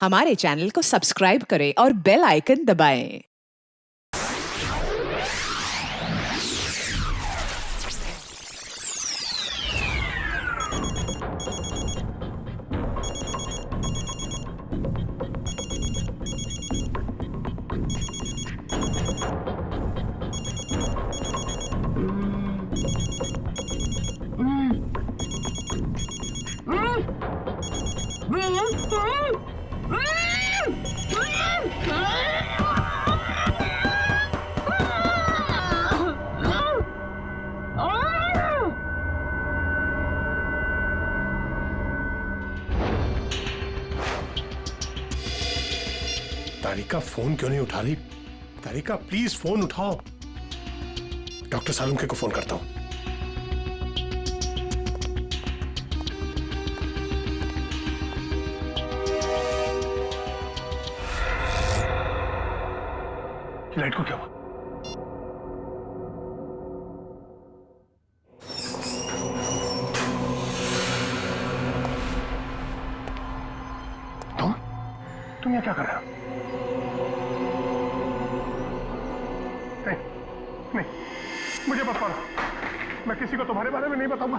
हमारे चैनल को सब्सक्राइब करें और बेल आइकन दबाएं। तारिका फोन क्यों नहीं उठा रही? तारिका प्लीज फोन उठाओ। डॉक्टर सालुंखे को फोन करता हूं। लाइट को क्या हुआ? तुम यहाँ क्या कर रहे हो? नहीं, मुझे मत मारो। मैं किसी को तुम्हारे बारे में नहीं बताऊंगा।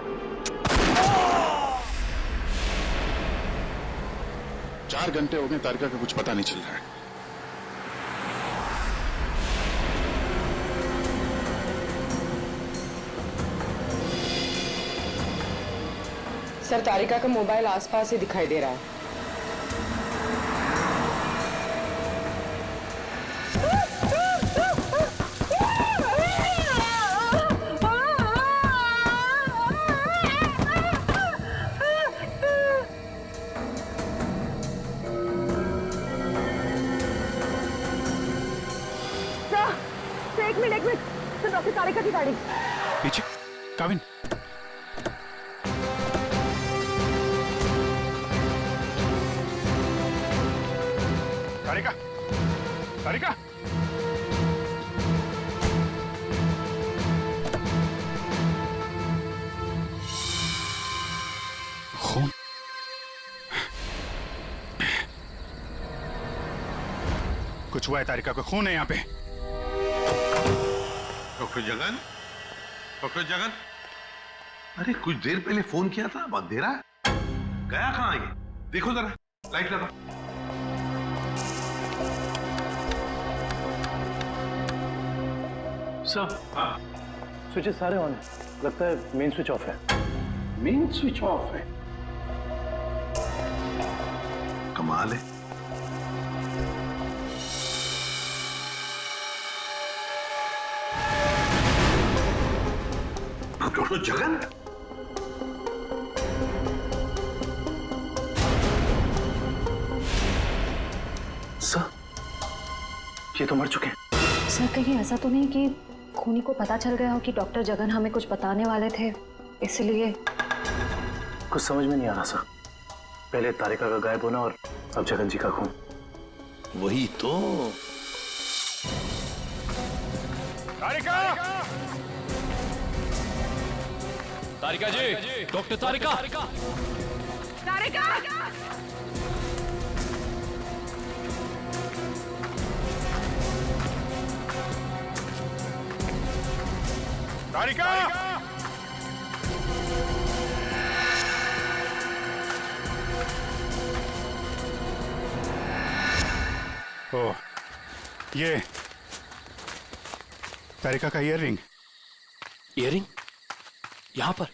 4 घंटे हो गए, तारिका का कुछ पता नहीं चल रहा है। सर, तारिका का मोबाइल आसपास ही दिखाई दे रहा है। एक मिनट सर, डॉक्टर तारिका की गाड़ी पीछे। काविन, तारिका, तारिका, खून। कुछ हुआ है तारिका को? खून है यहाँ पे। डॉक्टर जगन, डॉक्टर जगन, अरे कुछ देर पहले फोन किया था, अब अंधेरा गया कहाँ ये? देखो जरा, लाइट लगा। सर, हाँ, स्विचेस सारे ऑन है। लगता है मेन स्विच ऑफ है। मेन स्विच ऑफ है। कमाल है। डॉक्टर जगन, सर, ये तो मर चुके हैं। सर, कहीं ऐसा तो नहीं कि खूनी को पता चल गया हो कि डॉक्टर जगन हमें कुछ बताने वाले थे, इसलिए? कुछ समझ में नहीं आ रहा सर। पहले तारिका का गायब होना और अब जगन जी का खून। वही तो। तारिका! तारिका जी, डॉक्टर तारिका। तारिका तारिका! ओह, ये तारिका का ईयररिंग। इयरिंग यहाँ पर?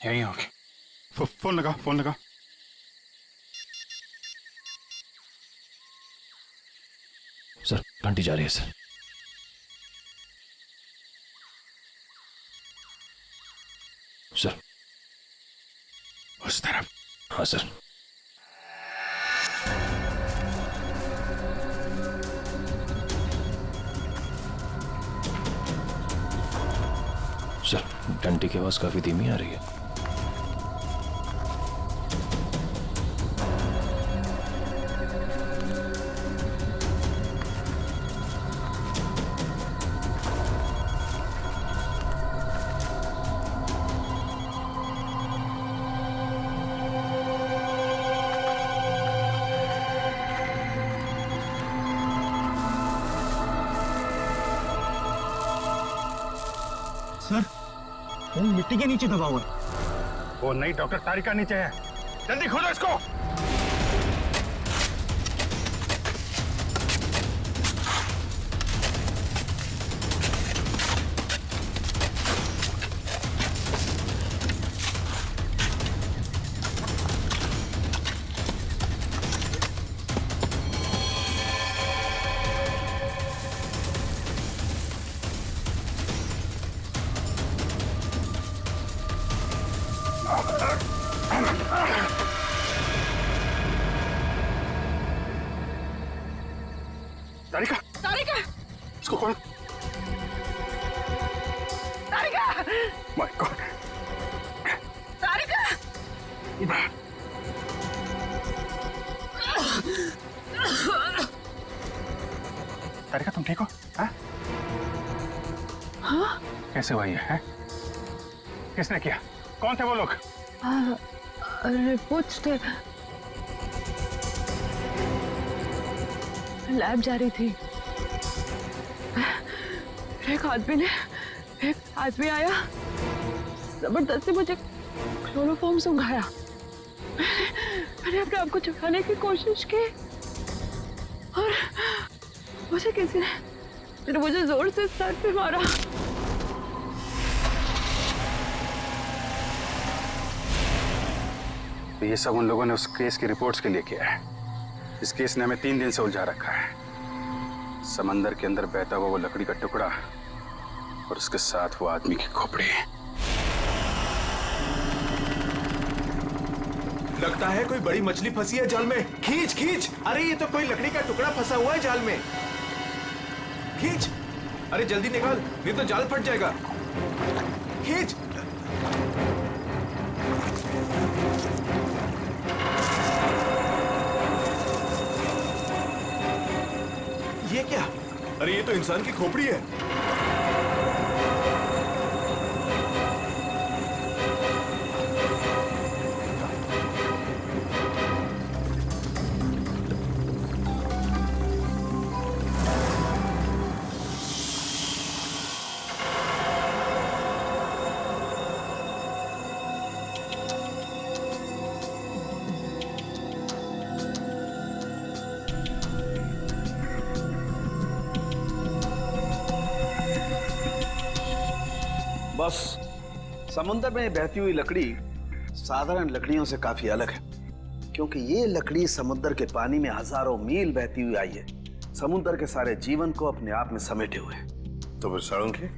यहीं होगी। फोन लगा, फोन लगा। सर, घंटी जा रही है सर। सर, उस तरफ। हाँ सर। सर, घंटी की आवाज काफी धीमी आ रही है। सर फोन मिट्टी के नीचे दबा हुआ है। वो नहीं डॉक्टर तारिका नीचे है, जल्दी खोलो इसको। तारिका, तारिका, इसको कौन? तारिका, माय गॉड। तारिका, तारिका तुम ठीक हो? हाँ? हाँ? कैसे हुआ ये है? किसने किया? कौन थे वो लोग? रिपोर्ट्स थे, लैब जा रही थी। एक आदमी आया, जबरदस्ती मुझे क्लोरोफॉर्म सुंघाया। मैंने अपने आप को छुपाने की कोशिश की और मुझे किसी ने मुझे जोर से सर पे मारा। तो ये सब उन लोगों ने उस केस की रिपोर्ट्स के लिए किया है। इस केस ने हमें 3 दिन से उलझा रखा है। समंदर के अंदर बहता हुआ वो लकड़ी का टुकड़ा और उसके साथ वो आदमी की खोपड़ी। लगता है कोई बड़ी मछली फंसी है जाल में। खींच खींच, अरे ये तो कोई लकड़ी का टुकड़ा फंसा हुआ है जाल में। खींच, अरे जल्दी निकाल, नहीं तो जाल फट जाएगा। खींच। ये क्या? अरे ये तो इंसान की खोपड़ी है। बस समुद्र में बहती हुई लकड़ी साधारण लकड़ियों से काफी अलग है, क्योंकि ये लकड़ी समुद्र के पानी में हजारों मील बहती हुई आई है, समुद्र के सारे जीवन को अपने आप में समेटे हुए। तो फिर साळुंखे,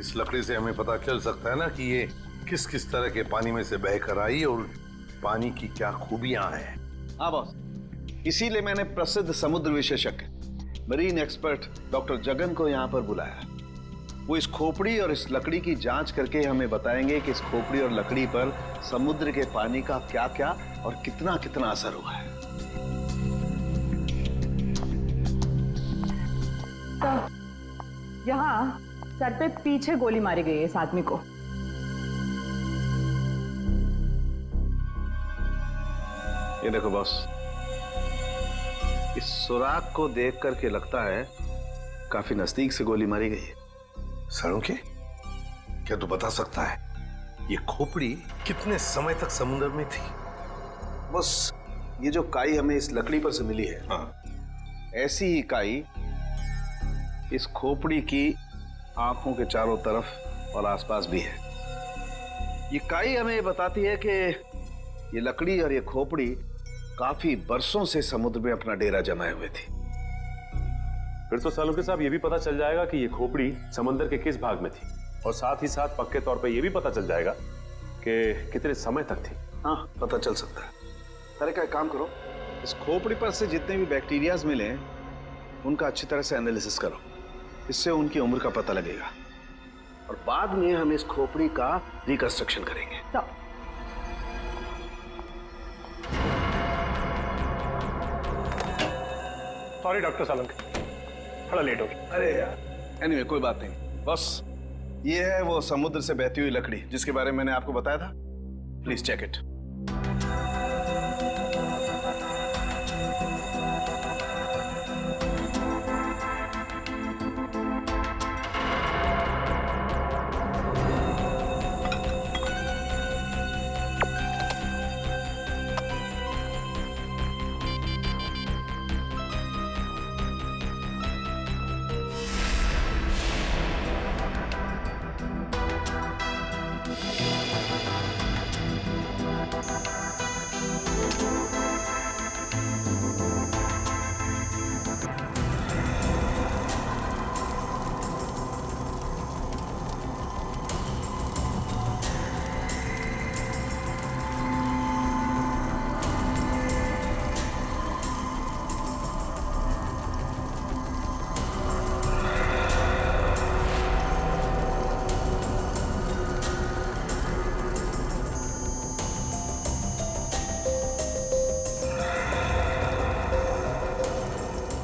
इस लकड़ी से हमें पता चल सकता है ना कि ये किस किस तरह के पानी में से बहकर आई और पानी की क्या खूबियां हैं। हाँ बॉस, इसीलिए मैंने प्रसिद्ध समुद्र विशेषज्ञ मरीन एक्सपर्ट डॉक्टर जगन को यहाँ पर बुलाया। वो इस खोपड़ी और इस लकड़ी की जांच करके हमें बताएंगे कि इस खोपड़ी और लकड़ी पर समुद्र के पानी का क्या क्या और कितना कितना असर हुआ है। तो यहाँ सर पे पीछे गोली मारी गई है इस आदमी को। ये देखो बॉस, इस सुराग को देख करके लगता है काफी नजदीक से गोली मारी गई है। साळुंखे, क्या तू बता सकता है ये खोपड़ी कितने समय तक समुद्र में थी? बस ये जो काई हमें इस लकड़ी पर से मिली है, हाँ, ऐसी ही काई इस खोपड़ी की आंखों के चारों तरफ और आसपास भी है। ये काई हमें ये बताती है कि ये लकड़ी और ये खोपड़ी काफी बरसों से समुद्र में अपना डेरा जमाए हुए थी। फिर तो साळुंखे साहब ये भी पता चल जाएगा कि ये खोपड़ी समंदर के किस भाग में थी, और साथ ही साथ पक्के तौर पे ये भी पता चल जाएगा कि कितने समय तक थी। हाँ, पता चल सकता है। अरे क्या काम करो, इस खोपड़ी पर से जितने भी बैक्टीरियाज मिले उनका अच्छी तरह से एनालिसिस करो, इससे उनकी उम्र का पता लगेगा और बाद में हम इस खोपड़ी का रिकंस्ट्रक्शन करेंगे। सॉरी डॉक्टर साळुंखे, थोड़ा लेट हो गया। अरे यार, एनीवे कोई बात नहीं। बस ये है वो समुद्र से बहती हुई लकड़ी जिसके बारे में मैंने आपको बताया था। Please check it.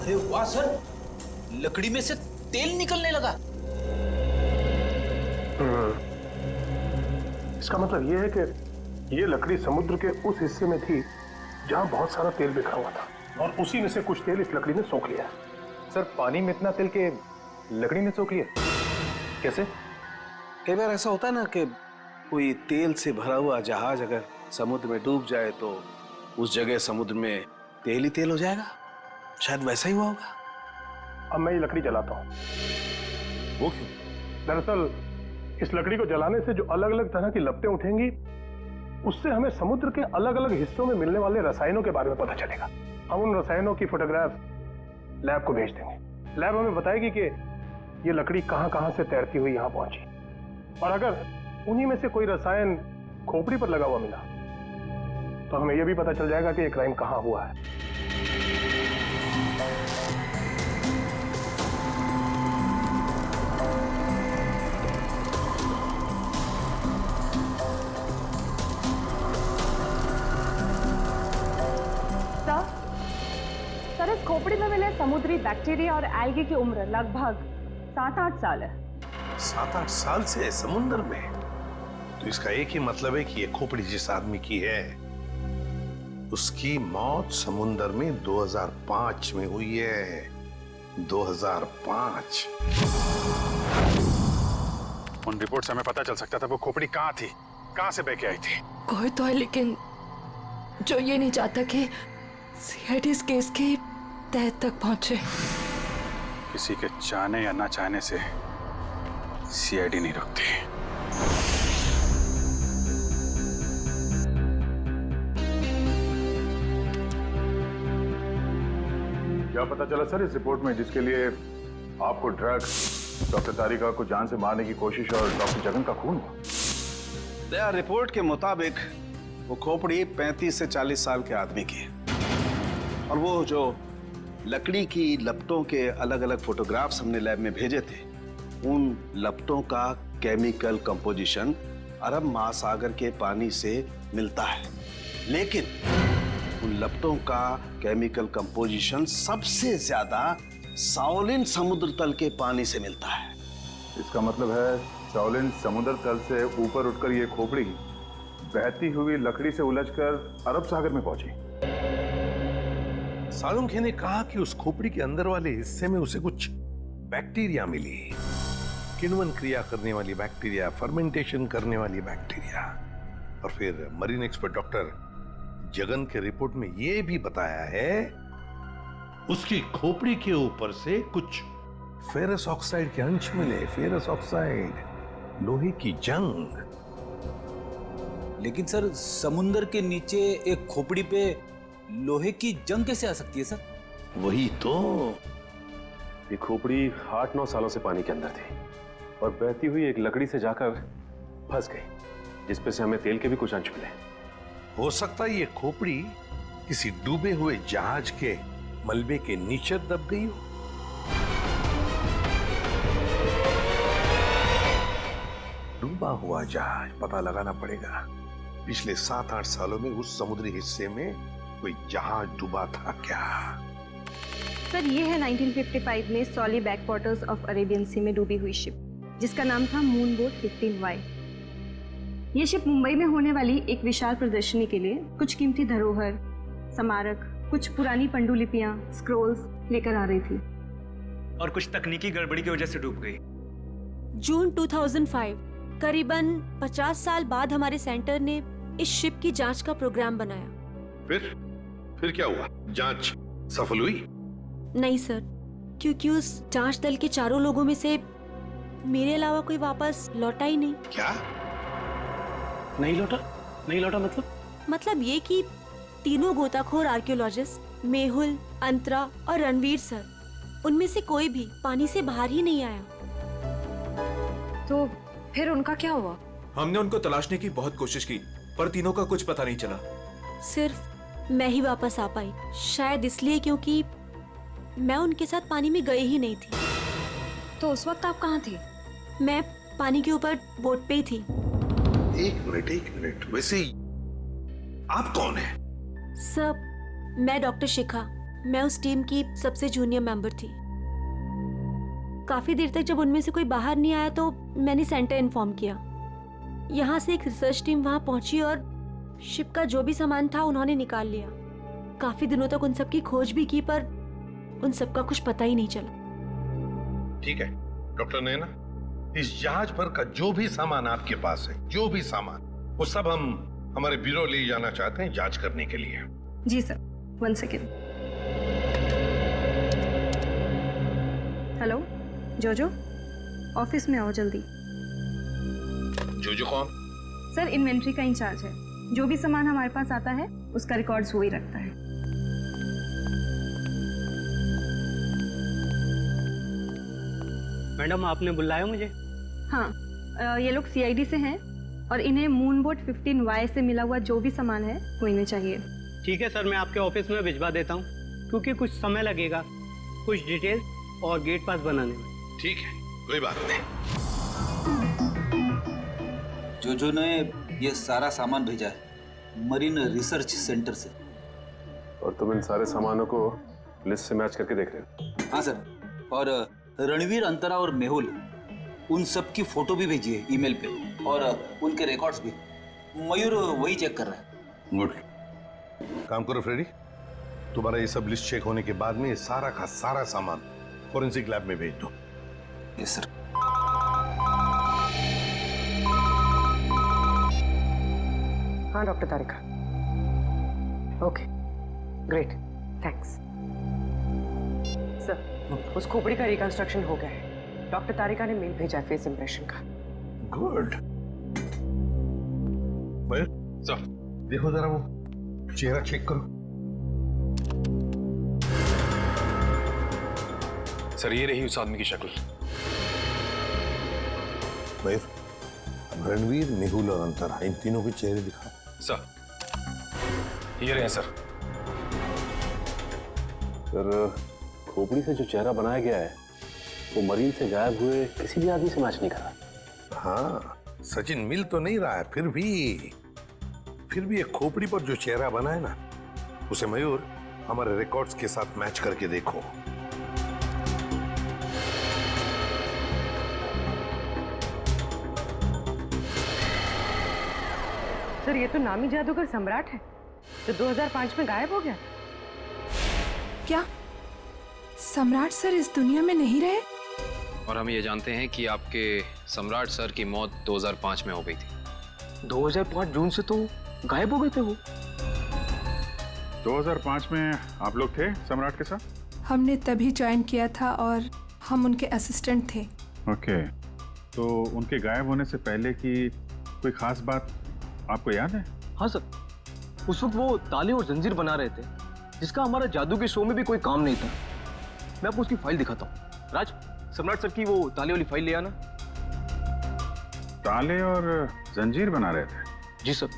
अरे वाह सर, लकड़ी में से तेल निकलने लगा। इसका मतलब ये है कि ये लकड़ी समुद्र के उस हिस्से में थी जहां बहुत सारा तेल बिखरा हुआ था, और उसी में से कुछ तेल इस लकड़ी ने सोख लिया। सर पानी में इतना तेल के लकड़ी ने सोख लिया, कैसे? कई बार ऐसा होता है ना कि कोई तेल से भरा हुआ जहाज अगर समुद्र में डूब जाए तो उस जगह समुद्र में तेल ही तेल हो जाएगा। शायद वैसा ही हुआ होगा। अब मैं ये लकड़ी जलाता हूँ। वो क्यों? दरअसल इस लकड़ी को जलाने से जो अलग अलग तरह की लपटें उठेंगी, उससे हमें समुद्र के अलग अलग हिस्सों में मिलने वाले रसायनों के बारे में पता चलेगा। हम उन रसायनों की फोटोग्राफ लैब को भेज देंगे। लैब हमें बताएगी कि ये लकड़ी कहां कहां से तैरती हुई यहां पहुंची, और अगर उन्हीं में से कोई रसायन खोपड़ी पर लगा हुआ मिला तो हमें यह भी पता चल जाएगा कि ये क्राइम कहां हुआ है। सर, इस खोपड़ी में मिले समुद्री बैक्टीरिया और एल्गी की उम्र लगभग 7-8 साल है। 7-8 साल से समुद्र में? तो इसका एक ही मतलब है कि ये खोपड़ी जिस आदमी की है उसकी मौत समुद्र में 2005 में हुई है। 2005। उन रिपोर्ट से हमें पता चल सकता था वो खोपड़ी कहाँ थी, कहाँ से बह के आई थी। कोई तो है लेकिन जो ये नहीं चाहता कि सीआईडी इस केस की तह तक पहुंचे। किसी के चाहने या ना चाहने से सीआईडी नहीं रुकती। क्या पता चला सर इस रिपोर्ट में, जिसके लिए आपको ड्रग, डॉक्टर तारिका को जान से मारने की कोशिश और डॉक्टर जगन का खून हुआ? रिपोर्ट के मुताबिक वो खोपड़ी 35 से 40 साल के आदमी की है, और वो जो लकड़ी की लपटों के अलग अलग फोटोग्राफ्स हमने लैब में भेजे थे, उन लपटों का केमिकल कंपोजिशन अरब महासागर के पानी से मिलता है, लेकिन उन लपटों का केमिकल कंपोजिशन सबसे ज्यादा शाओलिन समुद्र तल के पानी से मिलता है। इसका मतलब है शाओलिन समुद्र तल से ऊपर उठकर ये खोपड़ी बहती हुई लकड़ी से उलझकर अरब सागर में पहुंची। सालुंखे ने कहा कि उस खोपड़ी के अंदर वाले हिस्से में उसे कुछ बैक्टीरिया मिली, किण्वन क्रिया करने वाली बैक्टीरिया, फर्मेंटेशन करने वाली बैक्टीरिया। और फिर मरीन एक्सपर्ट डॉक्टर जगन के रिपोर्ट में यह भी बताया है उसकी खोपड़ी के ऊपर से कुछ फेरस ऑक्साइड के अंश मिले। फेरस ऑक्साइड, लोहे की जंग। लेकिन सर, समुंदर के नीचे एक खोपड़ी पे लोहे की जंग कैसे आ सकती है सर? वही तो। ये खोपड़ी 8-9 सालों से पानी के अंदर थी और बहती हुई एक लकड़ी से जाकर फंस गई, जिसपे से हमें तेल के भी कुछ अंश मिले। हो सकता है ये खोपड़ी किसी डूबे हुए जहाज के मलबे के नीचे दब गई हो। डूबा हुआ जहाज, पता लगाना पड़ेगा पिछले 7-8 सालों में उस समुद्री हिस्से में कोई जहाज डूबा था क्या? सर, ये है 1955 में सॉली बैक वाटर्स ऑफ अरेबियन सी में डूबी हुई शिप, जिसका नाम था मून बोट 15Y। ये शिप मुंबई में होने वाली एक विशाल प्रदर्शनी के लिए कुछ कीमती धरोहर, स्मारक, कुछ पुरानी पंडुलिपियां, स्क्रोल्स लेकर आ रही थी, और कुछ तकनीकी गड़बड़ी की वजह से डूब गई। जून 2005, करीबन 50 साल बाद हमारे सेंटर ने इस शिप की जांच का प्रोग्राम बनाया। फिर क्या हुआ? जांच सफल हुई? नहीं सर, क्योंकि उस जांच दल के चारों लोगों में से मेरे अलावा कोई वापस लौटा ही नहीं। क्या? नहीं लौटा मतलब ये कि तीनों गोताखोर आर्कियोलॉजिस्ट, मेहुल, अंतरा और रणवीर सर, उनमें से कोई भी पानी से बाहर ही नहीं आया। तो फिर उनका क्या हुआ? हमने उनको तलाशने की बहुत कोशिश की, पर तीनों का कुछ पता नहीं चला। सिर्फ मैं ही वापस आ पाई, शायद इसलिए क्योंकि मैं उनके साथ पानी में गई ही नहीं थी। तो उस वक्त आप कहाँ थे? मैं पानी के ऊपर बोट पे ही थी। एक मिनट, वैसे आप कौन है? सर, मैं डॉक्टर शिखा, मैं उस टीम की सबसे जूनियर मेंबर थी। काफी देर तक जब उनमें से कोई बाहर नहीं आया तो मैंने सेंटर इन्फॉर्म किया। यहाँ से एक रिसर्च टीम वहां पहुंची और शिप का जो भी सामान था उन्होंने निकाल लिया। काफी दिनों तक उन सब की खोज भी की पर उन सब का कुछ पता ही नहीं चला। ठीक है डॉक्टर नैना, इस जहाज पर का जो भी सामान आपके पास है, जो भी सामान, वो सब हम हमारे ब्यूरो ले जाना चाहते हैं जांच करने के लिए। जी सर, 1 सेकेंड। हेलो जोजो, ऑफिस में आओ जल्दी। जोजो कौन? सर इन्वेंट्री का इंचार्ज है। जो भी सामान हमारे पास आता है उसका रिकॉर्ड्स वो ही रखता है। मैडम आपने बुलाया मुझे? हाँ, ये लोग सीआईडी से हैं और इन्हें मून बोट 15Y से मिला हुआ जो भी सामान है वो इन्हें चाहिए। ठीक है सर, मैं आपके ऑफिस में भिजवा देता हूँ, क्योंकि कुछ समय लगेगा कुछ डिटेल और गेट पास बनाने में। ठीक है, कोई बात नहीं। जो ने ये सारा सामान भेजा है मरीन रिसर्च सेंटर से। और तुम इन सारे सामानों को लिस्ट से मैच करके देख रहे हो? हाँ सर, और रणवीर, अंतरा और मेहुल, उन सब की फोटो भी भेजी है ईमेल पे, और उनके रिकॉर्ड्स भी। मयूर वही चेक कर रहा है। गुड काम करो फ्रेडी, तुम्हारा ये सब लिस्ट चेक होने के बाद में ये सारा का सारा सामान फोरेंसिक लैब में भेज दो। Yes sir. हाँ doctor Tarika. Okay great, thanks sir. उस खोपड़ी का रिकंस्ट्रक्शन हो गया है। डॉक्टर तारिका ने मेल भेजा फेस इंप्रेशन का। गुड। सर देखो जरा वो चेहरा चेक करो। सर ये रही उस आदमी की शक्ल। मयूर, रणवीर, मेहुल और अंतरा, इन तीनों के चेहरे दिखा। सर ये रहे सर। सर खोपड़ी से जो चेहरा बनाया गया है वो मरीन से गायब हुए किसी भी आदमी से मैच नहीं कर रहा। हाँ सचिन, मिल तो नहीं रहा है, फिर भी एक खोपड़ी पर जो चेहरा बना है ना, उसे मयूर हमारे रिकॉर्ड्स के साथ मैच करके देखो। सर ये तो नामी जादूगर सम्राट है जो 2005 में गायब हो गया। क्या सम्राट सर इस दुनिया में नहीं रहे? और हम ये जानते हैं कि आपके सम्राट सर की मौत 2005 में हो गई थी। 2005 जून से तो गायब हो गए थे वो। 2005 में आप लोग थे सम्राट के साथ? हमने तभी ज्वाइन किया था और हम उनके असिस्टेंट थे। ओके, तो उनके गायब होने से पहले की कोई खास बात आपको याद है? हाँ सर, उस वक्त वो ताले और जंजीर बना रहे थे, जिसका हमारा जादू के शो में भी कोई काम नहीं था। मैं आपको उसकी फाइल दिखाता हूँ। राज, सम्राट सर की वो ताले वाली फाइल ले आना। ताले और जंजीर बना रहे थे? जी सर।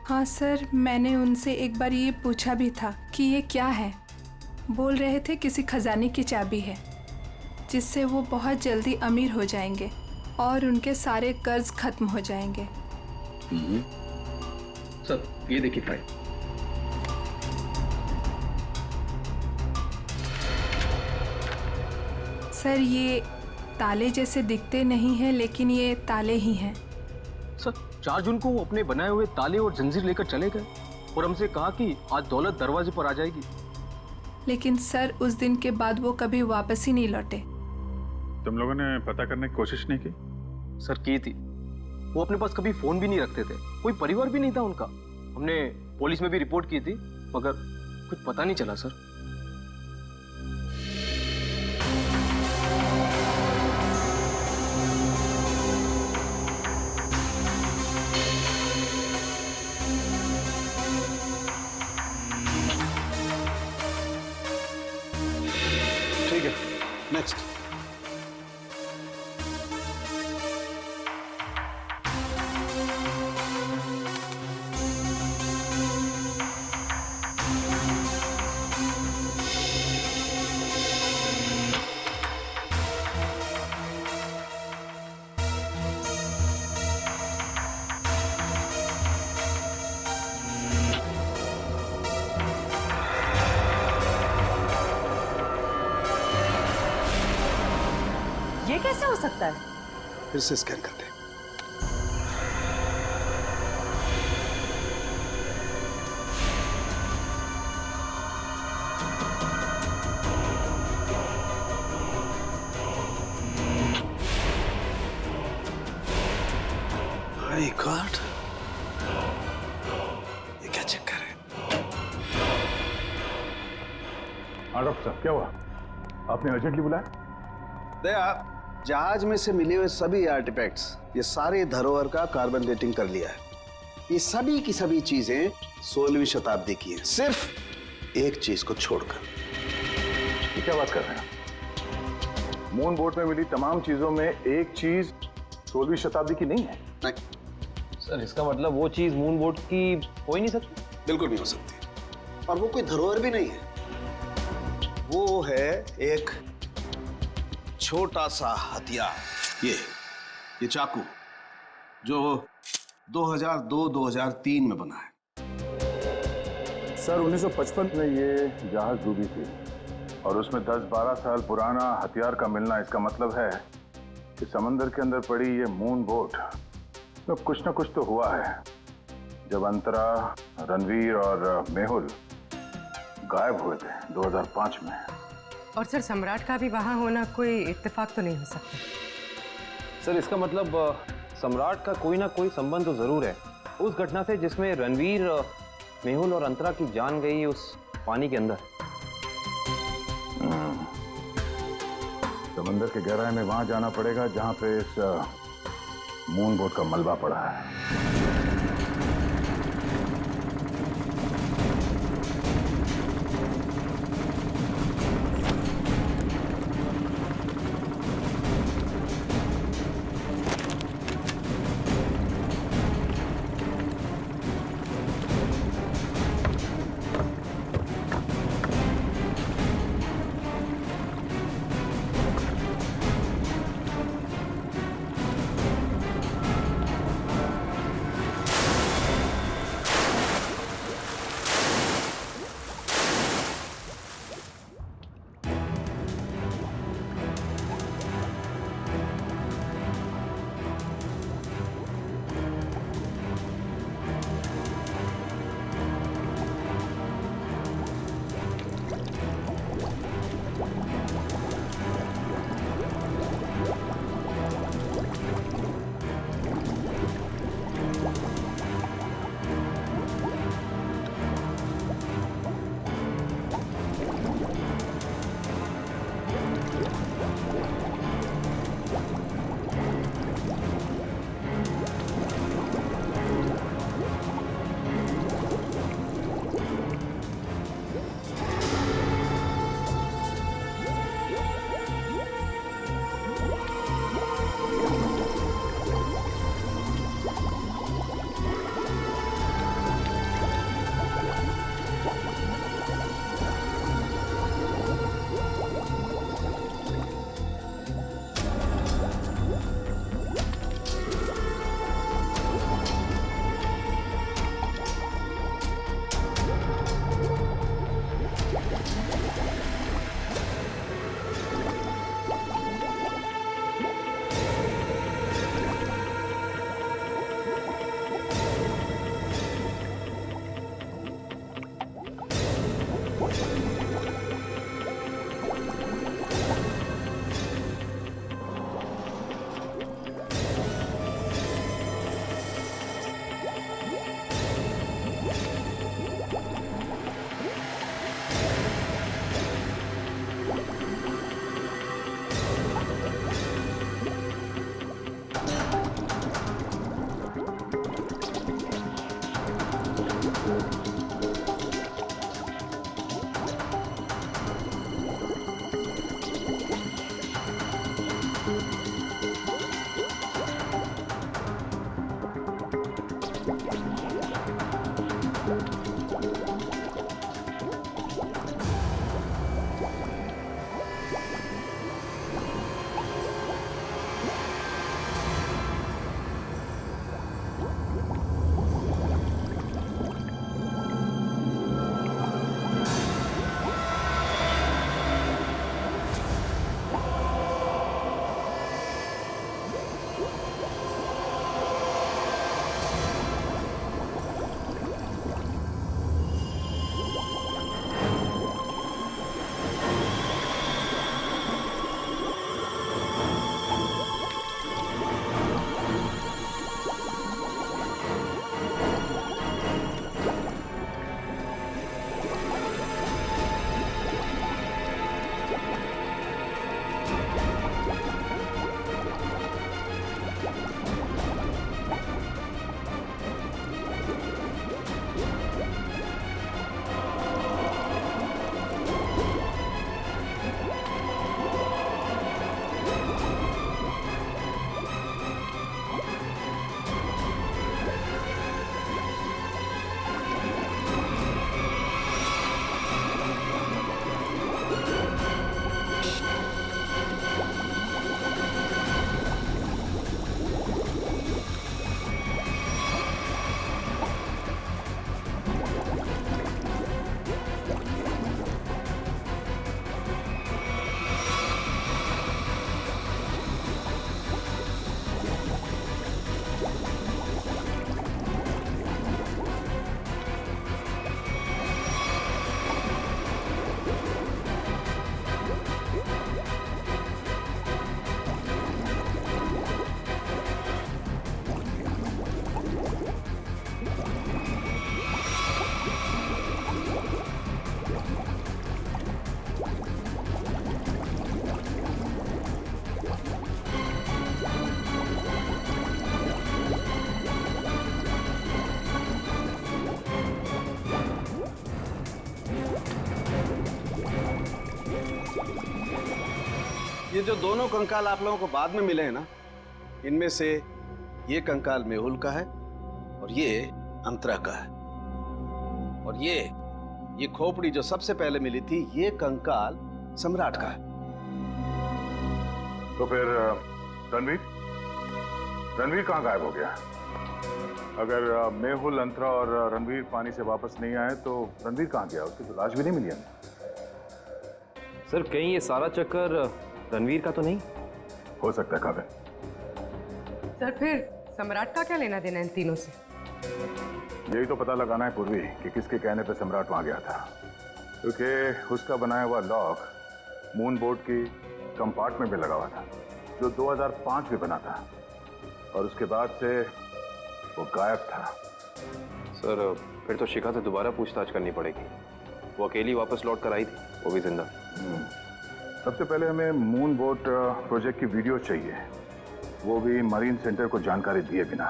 हाँ सर, मैंने उनसे एक बार ये पूछा भी था कि ये क्या है। बोल रहे थे किसी खजाने की चाबी है जिससे वो बहुत जल्दी अमीर हो जाएंगे और उनके सारे कर्ज खत्म हो जाएंगे। सर ये देखिए फाइल। सर ये ताले जैसे दिखते नहीं हैं, लेकिन ये ताले ही हैं। सर 4 जून को वो अपने बनाए हुए ताले और जंजीर लेकर चले गए और हमसे कहा कि आज दौलत दरवाजे पर आ जाएगी। लेकिन सर उस दिन के बाद वो कभी वापस ही नहीं लौटे। तुम लोगों ने पता करने की कोशिश नहीं की? सर की थी। वो अपने पास कभी फोन भी नहीं रखते थे, कोई परिवार भी नहीं था उनका। हमने पुलिस में भी रिपोर्ट की थी मगर कुछ पता नहीं चला सर। ठीक है, नेक्स्ट। कैसे हो सकता है? फिर से स्कैन कर दे। माय गॉड, ये क्या चक्कर है? हाँ डॉक्टर साहब, क्या हुआ? आपने अर्जेंटली बुलाया? दया, जहाज में से मिले हुए सभी आर्टिफैक्ट्स, ये सारे धरोहर का कार्बन डेटिंग कर लिया है। ये सभी की सभी चीजें 16वीं शताब्दी की हैं, सिर्फ एक चीज को छोड़कर। ये क्या बात कर रहे हैं? मून बोट में मिली तमाम चीजों में एक चीज 16वीं शताब्दी की नहीं है। नहीं सर, इसका मतलब वो चीज मून बोट की हो ही नहीं सकती? बिल्कुल नहीं हो सकती, और वो कोई धरोहर भी नहीं है। वो है एक छोटा सा हथियार, ये चाकू, जो 2002-2003 में बना है। सर 1955 में ये जहाज डूबी थी और उसमें 10-12 साल पुराना हथियार का मिलना, इसका मतलब है कि समंदर के अंदर पड़ी ये मून बोट में कुछ ना कुछ तो हुआ है। जब अंतरा, रणवीर और मेहुल गायब हुए थे 2005 में। और सर सम्राट का भी वहां होना कोई इत्तेफाक तो नहीं हो सकता। सर इसका मतलब सम्राट का कोई ना कोई संबंध तो जरूर है उस घटना से जिसमें रणवीर, मेहुल और अंतरा की जान गई उस पानी के अंदर। समंदर के गहराई में वहां जाना पड़ेगा जहां पे इस मून बोट का मलबा पड़ा है। ये जो दोनों कंकाल आप लोगों को बाद में मिले हैं ना, इनमें से ये कंकाल मेहुल का है और ये अंतरा का है। और ये खोपड़ी जो सबसे पहले मिली थी, ये कंकाल सम्राट का है। तो फिर रणवीर कहाँ गायब हो गया? अगर मेहुल, अंतरा और रणवीर पानी से वापस नहीं आए तो रणवीर कहाँ गया? उसकी तो लाश भी नहीं मिली हमें। सर कहीं ये सारा चक्कर रणवीर का तो नहीं हो सकता है काबिल। सर फिर सम्राट का क्या लेना देना इन तीनों से? यही तो पता लगाना है पूर्वी कि किसके कहने पे सम्राट वहां गया था, क्योंकि उसका बनाया हुआ लॉक मून बोर्ड की कंपार्टमेंट में लगा हुआ था, जो 2005 में बना था, और उसके बाद से वो गायब था। सर फिर तो शिखा से दोबारा पूछताछ करनी पड़ेगी। वो अकेली वापस लौट कर आई थी, वो भी जिंदा। सबसे पहले हमें मून बोट प्रोजेक्ट की वीडियो चाहिए, वो भी मरीन सेंटर को जानकारी दिए बिना,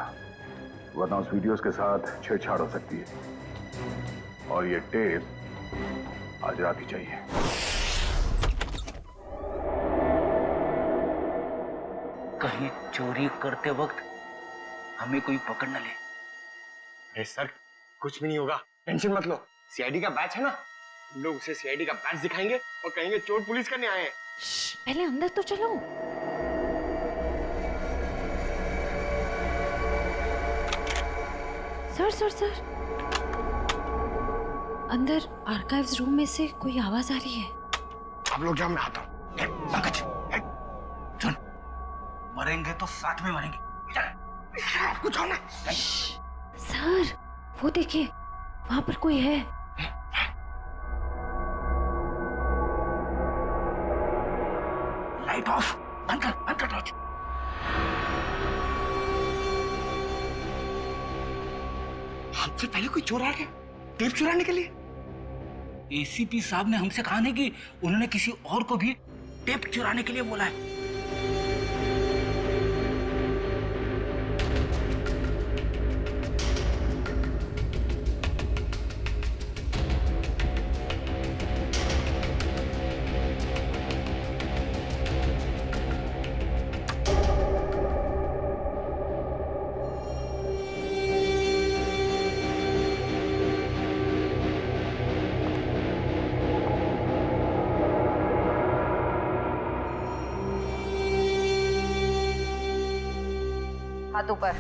वरना उस वीडियोस के साथ छेड़छाड़ हो सकती है। और ये टेप आज रात ही चाहिए। कहीं चोरी करते वक्त हमें कोई पकड़ न ले। अरे सर कुछ भी नहीं होगा, टेंशन मत लो। सीआईडी का बैच है ना, हम लोग उसे सीआईडी का बैच दिखाएंगे और कहेंगे चोर पुलिस करने आए हैं। पहले अंदर तो चलो। सर अंदर आर्काइव्स रूम में से कोई आवाज आ रही है। आप लोग जाओ, मैं आता हूँ। सुन, मरेंगे तो साथ में मरेंगे। चल आपको जाओ ना। सर वो देखिए, वहां पर कोई है। लाइट ऑफ, बंद कर टॉर्च। हमसे पहले कोई चोर आ गया टेप चुराने के लिए। एसीपी साहब ने हमसे कहा नहीं कि उन्होंने किसी और को भी टेप चुराने के लिए बोला है। हाथ ऊपर।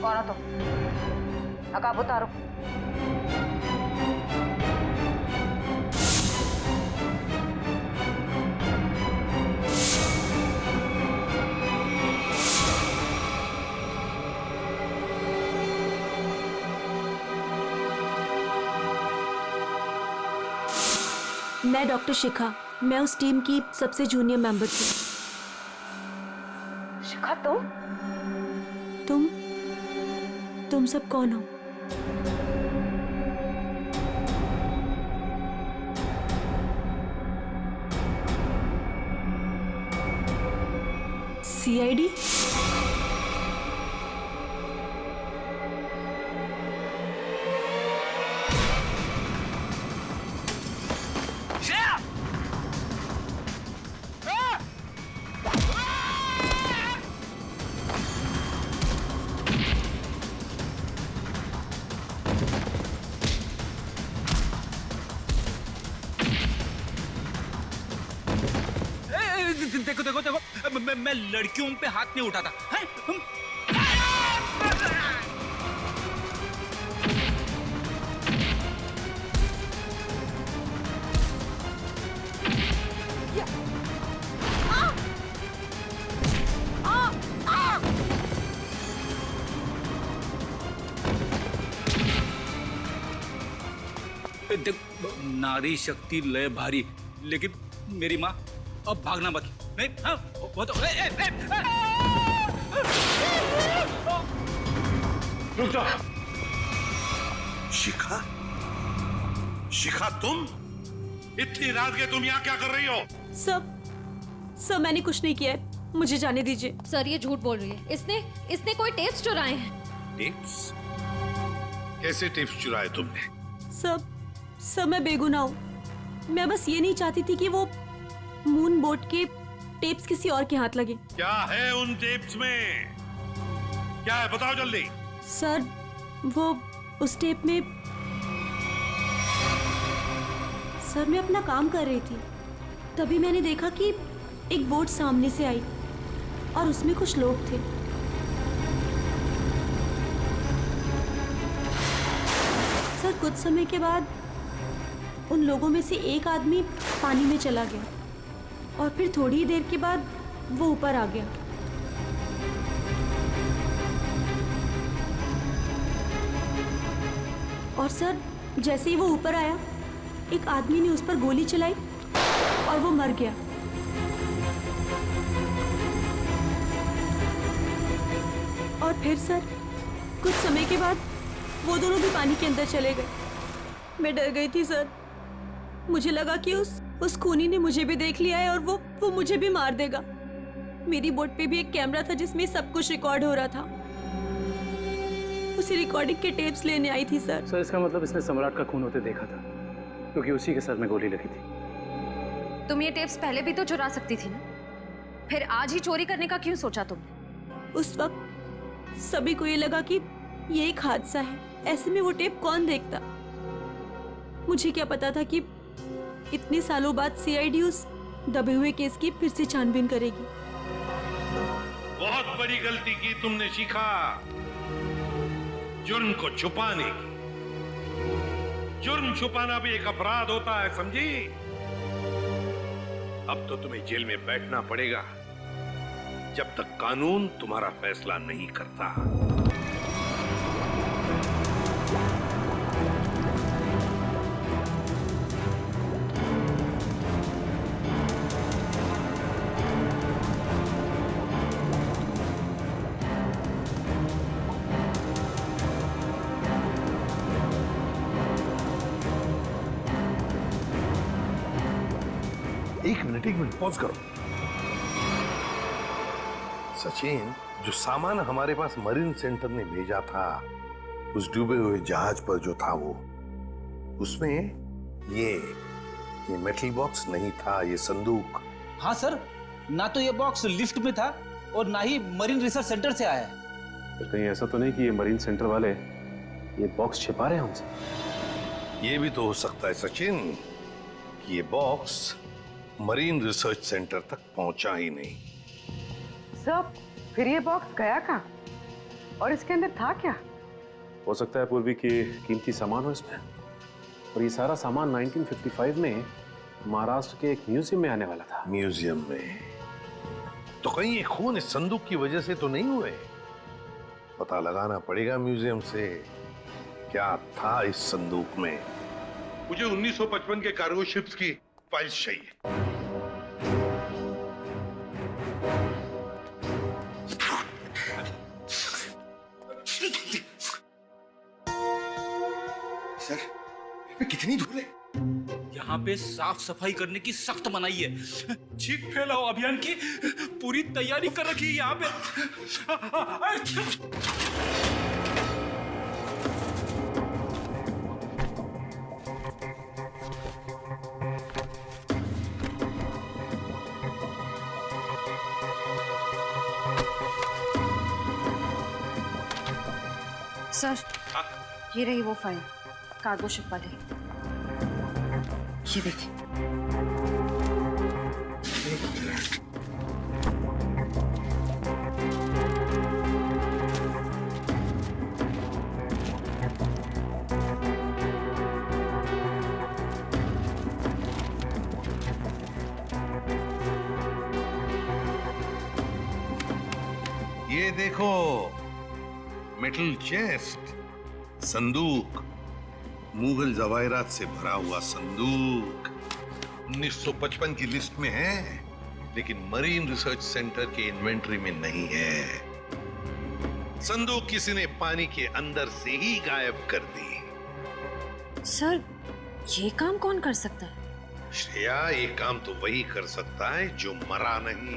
कौन हो तुम? नकाब उतारो। मैं डॉक्टर शिखा, मैं उस टीम की सबसे जूनियर मेंबर थी। शिखा तुम सब कौन हो? सीआईडी? देखो मैं लड़कियों पे हाथ नहीं उठाता है? देख, नारी शक्ति लय भारी, लेकिन मेरी माँ अब भागना बाकी नहीं। हाँ, वो तो रुक जाओ। शिखा, शिखा तुम इतनी रात के तुम यहाँ क्या कर रही हो? सब मैंने कुछ नहीं किया है, मुझे जाने दीजिए। सर ये झूठ बोल रही है, इसने कोई टेप्स चुराए हैं। टेप्स? कैसे टेप्स चुराए तुमने? सब मैं बेगुनाह हूँ। मैं बस ये नहीं चाहती थी कि वो मून बोट के टेप्स किसी और के हाथ लगे। क्या है उन टेप्स में? क्या है बताओ जल्दी। सर वो उस टेप में सर मैं अपना काम कर रही थी, तभी मैंने देखा कि एक बोट सामने से आई और उसमें कुछ लोग थे। सर कुछ समय के बाद उन लोगों में से एक आदमी पानी में चला गया और फिर थोड़ी ही देर के बाद वो ऊपर आ गया। और सर जैसे ही वो ऊपर आया, एक आदमी ने उस पर गोली चलाई और वो मर गया। और फिर सर कुछ समय के बाद वो दोनों भी पानी के अंदर चले गए। मैं डर गई थी सर। मुझे लगा कि उस खूनी ने मुझे भी देख लिया है और वो मुझे भी मार देगा। मेरी बोट पे भी एक कैमरा था जिसमें सब कुछ रिकॉर्ड हो रहा था। उसी रिकॉर्डिंग के टेप्स लेने आई थी सर। सर इसका मतलब इसने सम्राट का खून होते देखा था, क्योंकि उसी के सर में गोली लगी थी। तुम ये टेप्स पहले भी तो चुरा सकती थी ना, फिर आज ही चोरी करने का क्यों सोचा तुमने? उस वक्त सभी को ये लगा कि ये एक हादसा है, ऐसे में वो टेप कौन देखता। मुझे क्या पता था कि इतने सालों बाद सीआईडी उस दबे हुए केस की फिर से छानबीन करेगी। बहुत बड़ी गलती की तुमने शिखा, जुर्म को छुपाने की। जुर्म छुपाना भी एक अपराध होता है, समझी? अब तो तुम्हें जेल में बैठना पड़ेगा जब तक कानून तुम्हारा फैसला नहीं करता। एक मिनट पॉज करो। सचिन, जो सामान हमारे पास मरीन सेंटर ने भेजा था, उस डूबे हुए जहाज पर जो था वो, उसमें ये मेटल बॉक्स नहीं था, ये संदूक। हाँ सर, ना तो ये बॉक्स लिफ्ट में था और ना ही मरीन रिसर्च सेंटर से आया है। फिर कहीं ऐसा तो नहीं कि ये मरीन सेंटर वाले ये बॉक्स छिपा रहे हैं हमसे? ये भी तो हो सकता है सचिन कि ये बॉक्स मरीन रिसर्च सेंटर तक पहुंचा ही नहीं। सब फिर ये बॉक्स गया कहाँ और इसके अंदर था क्या? हो सकता है पूर्वी कि कीमती सामान हो इसमें, और ये सारा सामान 1955 में महाराष्ट्र के एक म्यूजियम में आने वाला था। म्यूजियम में? तो कहीं ये खून इस संदूक की वजह से तो नहीं हुए? पता लगाना पड़ेगा म्यूजियम से क्या था इस संदूक में। मुझे 1955 के कार्गो शिप्स की फाइल्स चाहिए। सर, कितनी धूल है। यहाँ पे साफ सफाई करने की सख्त मनाही है। चीख फैलाओ अभियान की पूरी तैयारी कर रखी है यहाँ पे। सर, ये रही वो फाइल कार्गो शिप वाली। ये देखिए। ये देखो, मेटल चेस्ट, संदूक, मुगल जवाहरात से भरा हुआ संदूक 1955 की लिस्ट में है, लेकिन मरीन रिसर्च सेंटर के इन्वेंटरी में नहीं है। संदूक किसी ने पानी के अंदर से ही गायब कर दी। सर, ये काम कौन कर सकता है? श्रेया, ये काम तो वही कर सकता है जो मरा नहीं।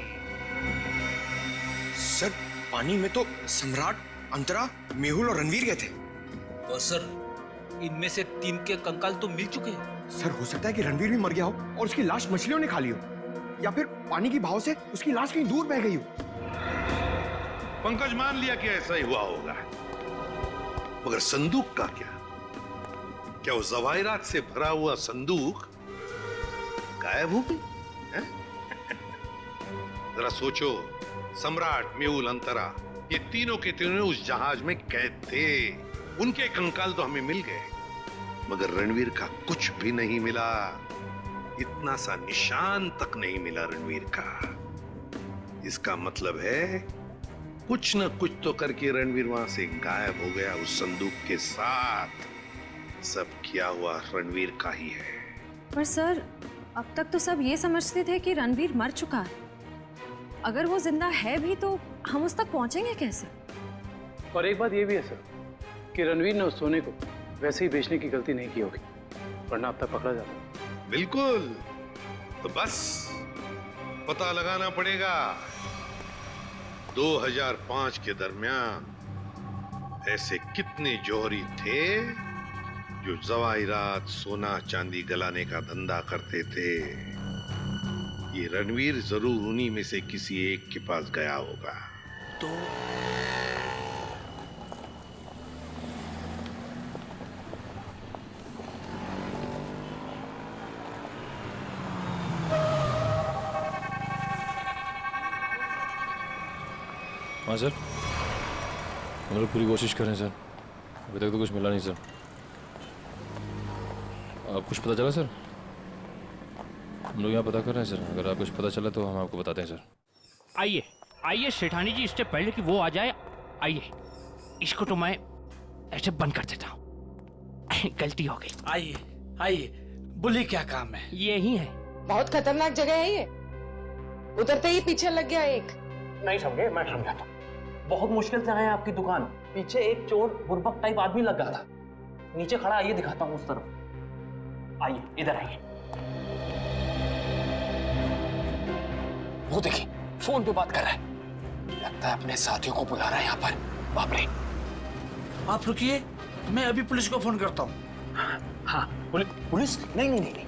सर, पानी में तो सम्राट अंतरा, मेहुल और रणवीर गए थे। और सर, इनमें से 3 के कंकाल तो मिल चुके हैं। सर, हो सकता है कि रणवीर भी मर गया हो और उसकी लाश मछलियों ने खा ली हो, या फिर पानी की बहाव से उसकी लाश कहीं दूर बह गई हो। पंकज मान लिया कि ऐसा ही हुआ होगा, मगर संदूक का क्या? क्या वो जवाहिरात से भरा हुआ संदूक गायब हो गई? जरा सोचो, सम्राट, मेहुल, अंतरा, ये तीनों के तीनों उस जहाज में कैद थे। उनके कंकाल तो हमें मिल गए, मगर रणवीर का कुछ भी नहीं मिला। इतना सा निशान तक नहीं मिला रणवीर का। इसका मतलब है कुछ न कुछ तो करके रणवीर वहां से गायब हो गया उस संदूक के साथ। सब किया हुआ रणवीर का ही है। पर सर, अब तक तो सब ये समझते थे कि रणवीर मर चुका है। अगर वो जिंदा है भी तो हम उस तक पहुंचेंगे कैसे? और एक बात ये भी है सर कि रणवीर ने उस सोने को वैसे ही बेचने की गलती नहीं की होगी, वरना अब तक पकड़ा जाता। बिल्कुल। तो बस पता लगाना पड़ेगा 2005 के दरमियान ऐसे कितने जौहरी थे जो जवाहिरात, सोना चांदी गलाने का धंधा करते थे। ये रणवीर जरूर उन्हीं में से किसी एक के पास गया होगा। तो हाँ सर, हम लोग पूरी कोशिश कर रहे हैं सर। अभी तक तो कुछ मिला नहीं सर। आप कुछ पता चला सर? हम लोग यहाँ पता कर रहे हैं सर। अगर आप कुछ पता चला तो हम आपको बताते हैं सर। आइए आइए सेठानी जी, इससे पहले कि वो आ जाए, आइए इसको तो मैं ऐसे बंद कर देता हूँ। गलती हो गई। आइए आइए, बोलिए क्या काम है? यही है। बहुत खतरनाक जगह है ये। उतरते ही पीछे लग गया एक। नहीं समझे, मैं समझाता हूँ। बहुत मुश्किल से आए आपकी दुकान। पीछे एक चोर बुर्बक टाइप आदमी लगा था, नीचे खड़ा। आइए दिखाता हूँ उस तरफ। आइए इधर आइए। वो देखिए फोन पे बात कर रहा है। लगता है अपने साथियों को बुला रहा है यहाँ पर। बाप रे। आप रुकिए, मैं अभी पुलिस को फोन करता हूँ। हाँ पुलिस? नहीं नहीं नहीं।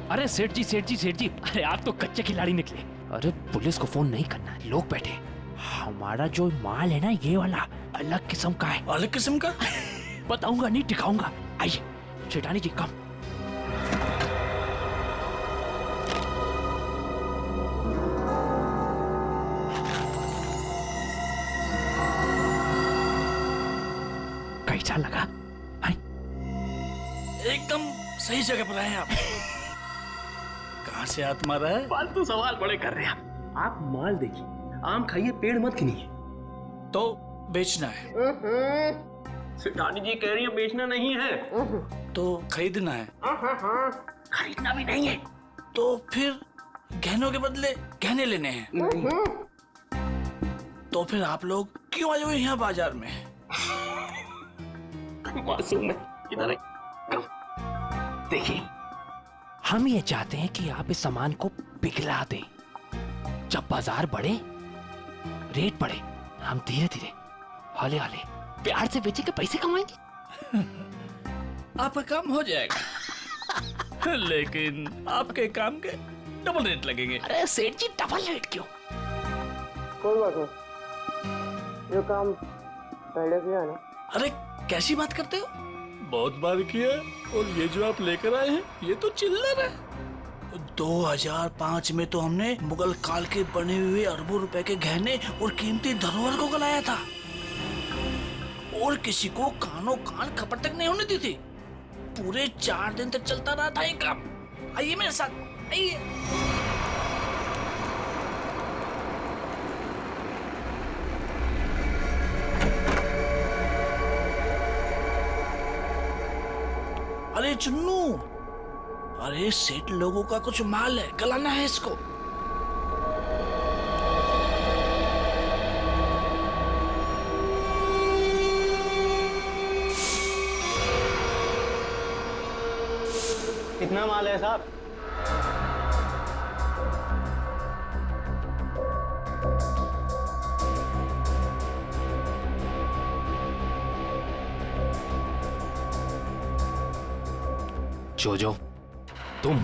अरे सेठ जी सेठ जी सेठ जी, अरे आप तो कच्चे खिलाड़ी निकले। अरे पुलिस को फोन नहीं करना, लोग बैठे। हमारा जो माल है ना, ये वाला अलग किस्म का है। अलग किस्म का? बताऊंगा नहीं, दिखाऊंगा। आइए सेठानी जी, कम। कैसा लगा? एकदम सही जगह पर आए आप। कहाँ से हाथ मारा है? फालतू सवाल बड़े कर रहे हैं आप। माल देखिए, आम खाइए, पेड़ मत गिनिए। तो बेचना है? सेठानी जी कह रही है बेचना नहीं है। तो खरीदना है? खरीदना भी नहीं है। तो फिर गहनों के बदले गहने लेने हैं? तो फिर आप लोग क्यों आए हुए यहाँ बाजार में? मासूम है, इधर है। देखिए, हम ये चाहते हैं कि आप इस सामान को पिघला दें। जब बाजार बढ़े, रेट बढ़े, हम धीरे धीरे, हौले हौले, प्यार से बेचेंगे, पैसे कमाएंगे। आपका काम हो जाएगा। लेकिन आपके काम के डबल रेट लगेंगे। अरे सेठ जी, डबल रेट क्यों? कोई बात नहीं, ये काम पहले किया ना। अरे कैसी बात करते हो? बहुत बार किया। और ये जो आप लेकर आए हैं, ये तो चिल्लर है। 2005 में तो हमने मुगल काल के बने हुए अरबों रुपए के गहने और कीमती धरोहर को गलाया था, और किसी को कानों कान खबर तक नहीं होने दी थी। पूरे 4 दिन तक चलता रहा था ये काम। आइए मेरे साथ, आइए। अरे चुन्नू, अरे सेठ लोगों का कुछ माल है, गलाना है इसको। कितना माल है साहब? जोजो, तुम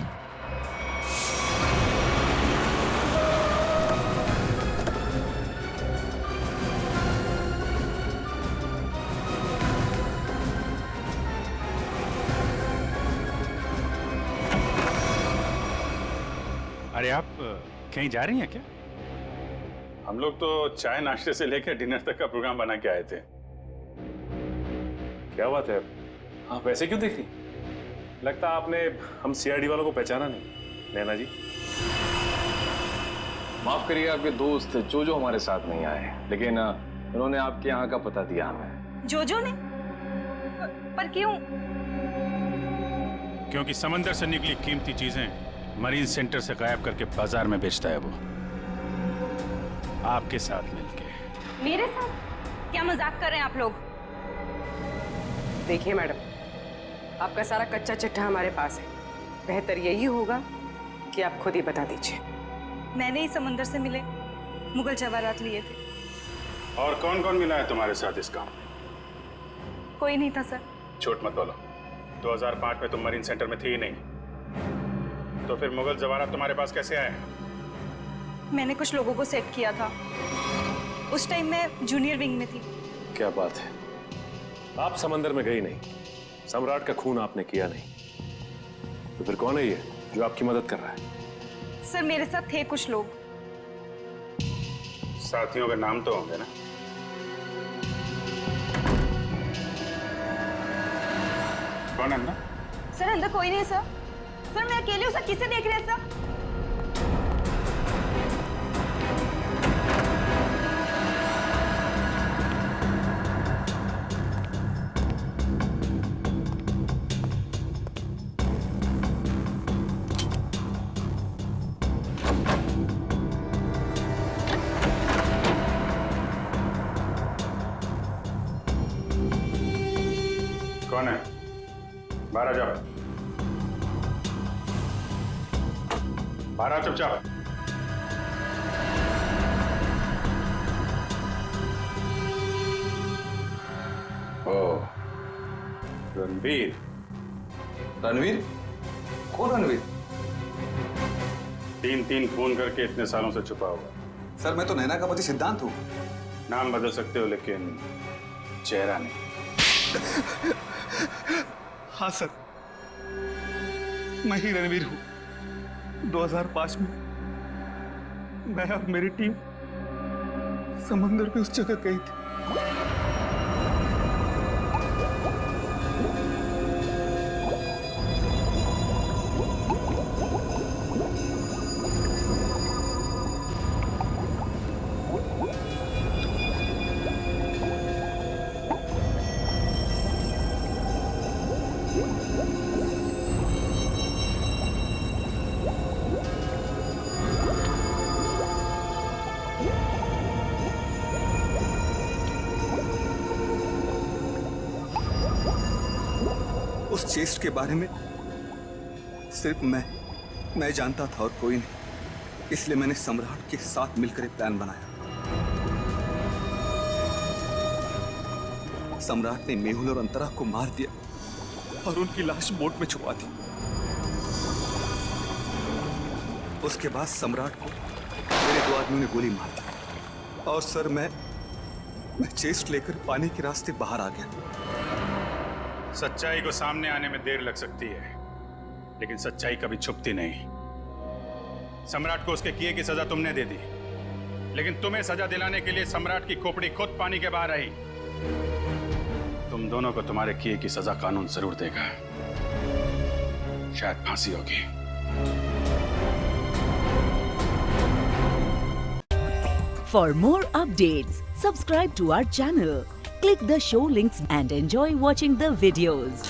अरे आप कहीं जा रही हैं क्या? हम लोग तो चाय नाश्ते से लेकर डिनर तक का प्रोग्राम बना के आए थे। क्या बात है, आप वैसे क्यों देख रही? लगता आपने हम सीआईडी वालों को पहचाना नहीं। नैना जी, माफ करिए, आपके दोस्त जोजो हमारे साथ नहीं आए, लेकिन उन्होंने आपके यहाँ का पता दिया हमें। जोजो ने? पर क्यों? क्योंकि समंदर से निकली कीमती चीजें मरीन सेंटर से गायब करके बाजार में बेचता है वो, आपके साथ मिलके। मेरे साथ? क्या मजाक कर रहे हैं आप लोग? देखिए मैडम, आपका सारा कच्चा चिट्ठा हमारे पास है। बेहतर यही होगा कि आप खुद ही बता दीजिए। मैंने ही समंदर से मिले मुगल जवाहरात लिए थे। और कौन कौन मिला है तुम्हारे साथ इस काम में? कोई नहीं था सर। झूठ मत बोलो, 2005 में तुम मरीन सेंटर में थी ही नहीं, तो फिर मुगल जवाहरात तुम्हारे पास कैसे आए? मैंने कुछ लोगों को सेट किया था। उस टाइम मैं जूनियर विंग में थी। क्या बात है, आप समंदर में गई नहीं, सम्राट का खून आपने किया नहीं, तो फिर कौन है ये जो आपकी मदद कर रहा है? सर मेरे साथ थे कुछ लोग। साथियों के नाम तो होंगे ना? कौन अंदर? सर अंदर कोई नहीं सर। सर मैं अकेले हूँ सर, किसे देख रहे हैं सर? कौन है? बाहर आ जाओ, बाहर आओ चुपचाप। ओ, रणवीर। रणवीर? कौन रणवीर? तीन फोन करके इतने सालों से छुपा हुआ। सर मैं तो नैना का पति सिद्धांत हूँ। नाम बदल सकते हो लेकिन चेहरा नहीं। हाँ सर, मैं ही रणवीर हूँ। 2005 में मैं और मेरी टीम समंदर पे उस जगह गई थी। उस चेस्ट के बारे में सिर्फ मैं जानता था और कोई नहीं, इसलिए मैंने सम्राट के साथ मिलकर एक प्लान बनाया। सम्राट ने मेहुल और अंतरा को मार दिया और उनकी लाश बोट में छुपा दी। उसके बाद सम्राट को मेरे 2 आदमियों ने गोली मार दी और सर मैं चेस्ट लेकर पानी के रास्ते बाहर आ गया। सच्चाई को सामने आने में देर लग सकती है, लेकिन सच्चाई कभी छुपती नहीं। सम्राट को उसके किए की सजा तुमने दे दी, लेकिन तुम्हें सजा दिलाने के लिए सम्राट की खोपड़ी खुद पानी के बाहर आई। तुम दोनों को तुम्हारे किए की सजा कानून जरूर देगा, शायद फांसी होगी। For more updates, subscribe to our channel, click the show links and enjoy watching the videos.